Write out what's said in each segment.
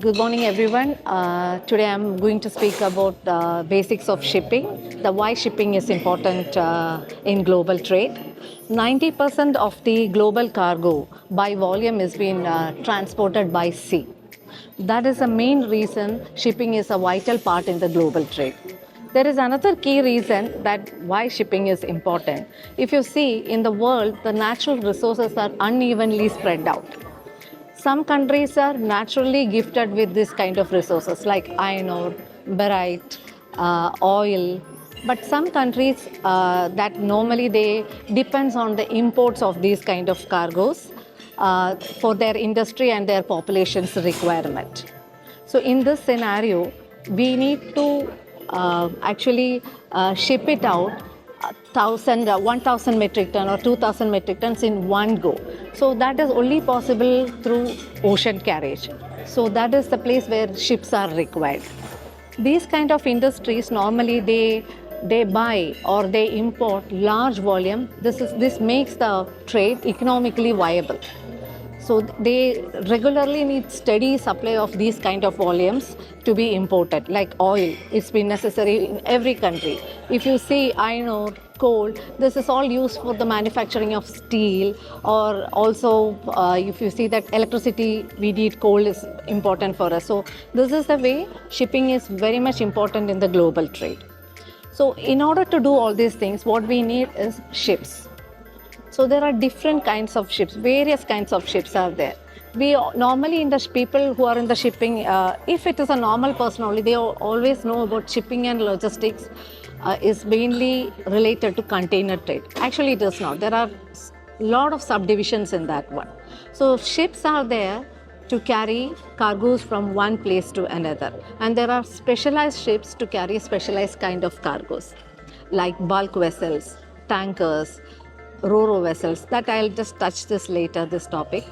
Good morning, everyone. Today I'm going to speak about basics of shipping, the why shipping is important in global trade. 90% of the global cargo by volume is being transported by sea. That is the main reason shipping is a vital part in the global trade. There is another key reason that why shipping is important. If you see in the world, the natural resources are unevenly spread out. Some countries are naturally gifted with this kind of resources like iron ore, barite, oil. But some countries that normally they depends on the imports of these kind of cargoes for their industry and their population's requirement. So in this scenario, we need to actually ship it out 1,000 metric ton or 2,000 metric tons in one go. So that is only possible through ocean carriage. So that is the place where ships are required. These kind of industries normally they buy or they import large volume. This makes the trade economically viable. So they regularly need steady supply of these kind of volumes to be imported, like oil. It's been necessary in every country. If you see iron ore, coal, this is all used for the manufacturing of steel, or also if you see that electricity, we need coal is important for us. So this is the way shipping is very much important in the global trade. So in order to do all these things, what we need is ships. So there are different kinds of ships, various kinds of ships are there. We normally people who are in the shipping, if it is a normal person only, they always know about shipping and logistics is mainly related to container trade. Actually it is not. There are a lot of subdivisions in that one. So ships are there to carry cargoes from one place to another. And there are specialized ships to carry specialized kind of cargoes, like bulk vessels, tankers, Ro-Ro vessels. That I'll just touch this later, this topic.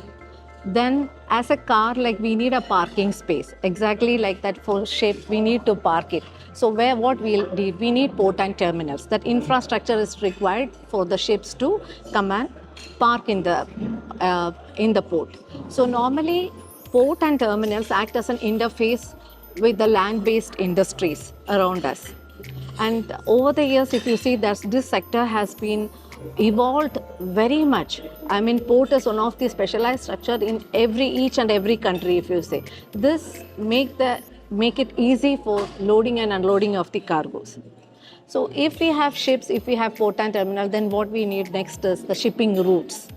Then as a car, like we need a parking space. Exactly like that for ship, we need to park it. So what we'll need, we need port and terminals. That infrastructure is required for the ships to come and park in the port. So normally port and terminals act as an interface with the land-based industries around us. And over the years, if you see that this sector has been evolved very much. I mean, port is one of the specialized structure in each and every country, if you say. This make it easy for loading and unloading of the cargoes. So if we have ships, if we have port and terminal, then what we need next is the shipping routes.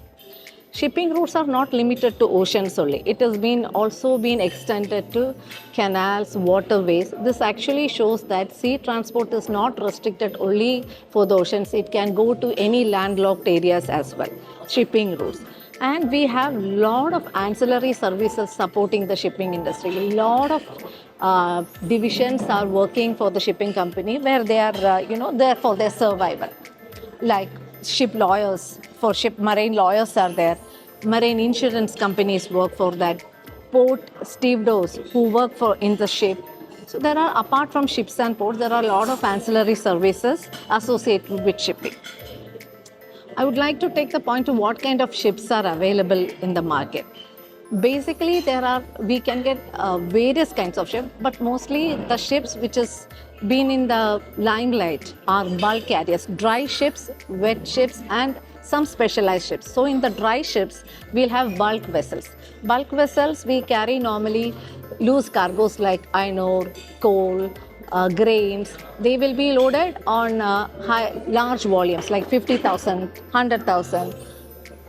Shipping routes are not limited to oceans only. It has also been extended to canals, waterways. This actually shows that sea transport is not restricted only for the oceans. It can go to any landlocked areas as well, shipping routes. And we have a lot of ancillary services supporting the shipping industry. A lot of divisions are working for the shipping company where they are, there for their survival. Like ship lawyers, marine lawyers are there. Marine insurance companies work for that. Port stevedores who work in the ship. So there are, apart from ships and ports, there are a lot of ancillary services associated with shipping. I would like to take the point to what kind of ships are available in the market. Basically, we can get various kinds of ships, but mostly the ships which has been in the limelight are bulk carriers, dry ships, wet ships, and some specialized ships. So in the dry ships, we'll have bulk vessels. Bulk vessels, we carry normally loose cargoes like iron ore, coal, grains. They will be loaded on large volumes like 50,000, 100,000,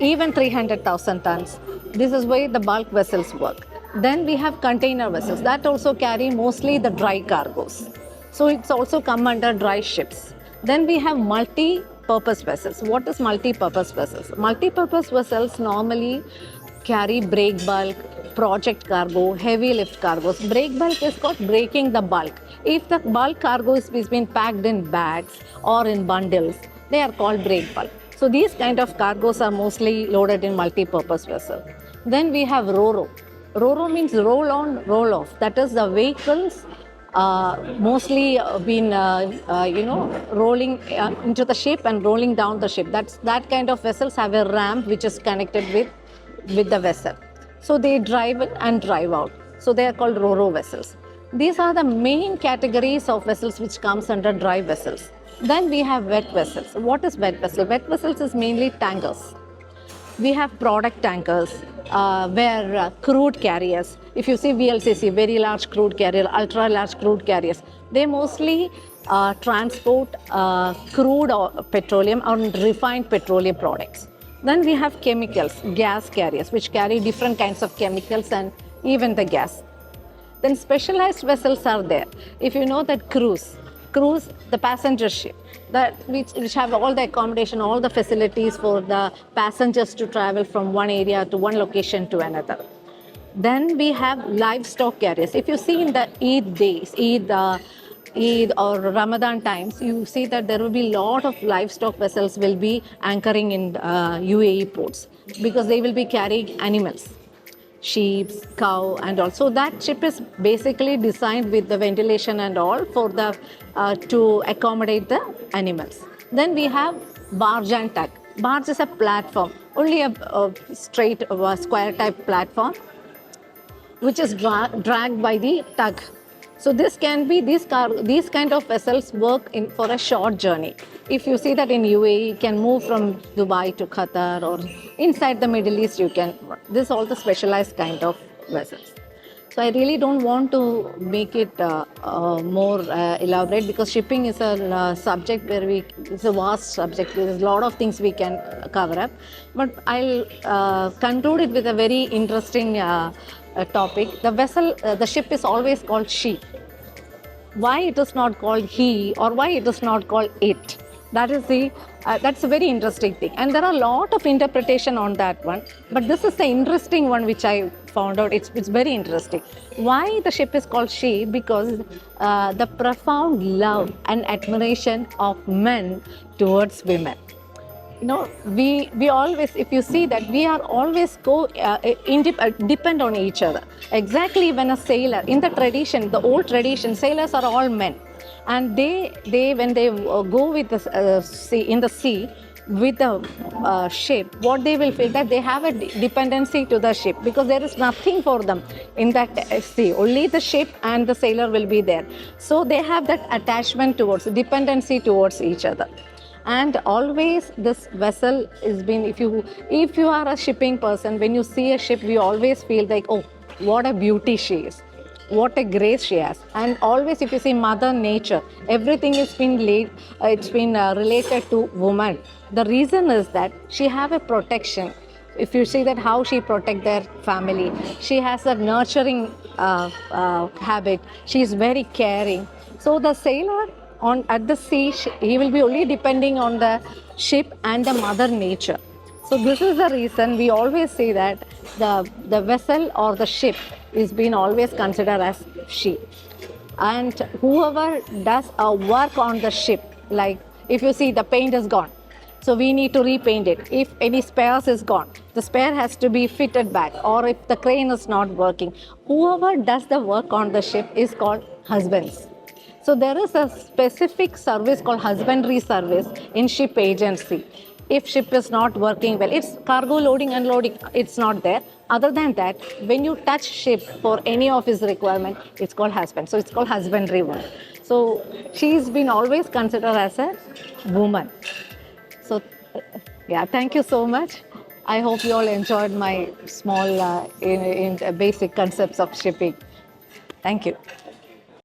even 300,000 tons. This is why the bulk vessels work. Then we have container vessels that also carry mostly the dry cargoes. So it's also come under dry ships. Then we have multi-purpose vessels. What is multi-purpose vessels? Multi-purpose vessels normally carry break bulk, project cargo, heavy lift cargoes. Break bulk is called breaking the bulk. If the bulk cargo is being packed in bags or in bundles, they are called break bulk. So these kind of cargoes are mostly loaded in multi-purpose vessel. Then we have Ro-Ro. Ro-Ro means roll on, roll off. That is the vehicles mostly been rolling into the ship and rolling down the ship. That kind of vessels have a ramp which is connected with the vessel. So they drive in and drive out. So they are called ro-ro vessels. These are the main categories of vessels which comes under dry vessels. Then we have wet vessels. What is wet vessel? Wet vessels is mainly tankers. We have product tankers where crude carriers, if you see VLCC, very large crude carrier, ultra large crude carriers, they mostly transport crude or petroleum or refined petroleum products. Then we have chemicals, gas carriers, which carry different kinds of chemicals and even the gas. Then specialized vessels are there. If you know that cruise, the passenger ship, which have all the accommodation, all the facilities for the passengers to travel from one area to one location to another. Then we have livestock carriers. If you see in the Eid days, Eid or Ramadan times, you see that there will be a lot of livestock vessels will be anchoring in UAE ports because they will be carrying animals, sheep, cow, and also that ship is basically designed with the ventilation and all for the to accommodate the animals. Then we have barge and tug. Barge is a platform, only a straight square type platform, which is dragged by the tug. So this can be these kind of vessels work in for a short journey. If you see that in UAE, you can move from Dubai to Qatar or inside the Middle East, you can. This is all the specialized kind of vessels. So I really don't want to make it more elaborate because shipping is a subject where it's a vast subject. There's a lot of things we can cover up. But I'll conclude it with a very interesting topic. The ship is always called she. Why it is not called he or why it is not called it? That's a very interesting thing, and there are a lot of interpretation on that one. But this is the interesting one which I found out. It's very interesting. Why the ship is called she? Because the profound love and admiration of men towards women. You know, we always, if you see that we are always depend on each other. Exactly when a sailor in the tradition, the old tradition, sailors are all men, and they when they go with the sea in the sea with the ship, what they will feel that they have a dependency to the ship because there is nothing for them in that sea. Only the ship and the sailor will be there. So they have that attachment towards, dependency towards each other. And always this vessel is been, if you are a shipping person, when you see a ship, you always feel like, oh, what a beauty she is, what a grace she has. And always if you see Mother Nature, everything has been related to woman. The reason is that she have a protection. If you see that how she protect their family, she has a nurturing habit. She is very caring. So the sailor at the sea, he will be only depending on the ship and the Mother Nature. So this is the reason we always say that the vessel or the ship is being always considered as she. And whoever does a work on the ship, like if you see the paint is gone, so we need to repaint it. If any spares is gone, the spare has to be fitted back, or if the crane is not working, whoever does the work on the ship is called husbands. So there is a specific service called husbandry service in ship agency. If ship is not working well, it's cargo loading, unloading, it's not there. Other than that, when you touch ship for any of his requirement, it's called husband. So it's called husbandry work. So she's been always considered as a woman. So yeah, thank you so much. I hope you all enjoyed my small basic concepts of shipping. Thank you.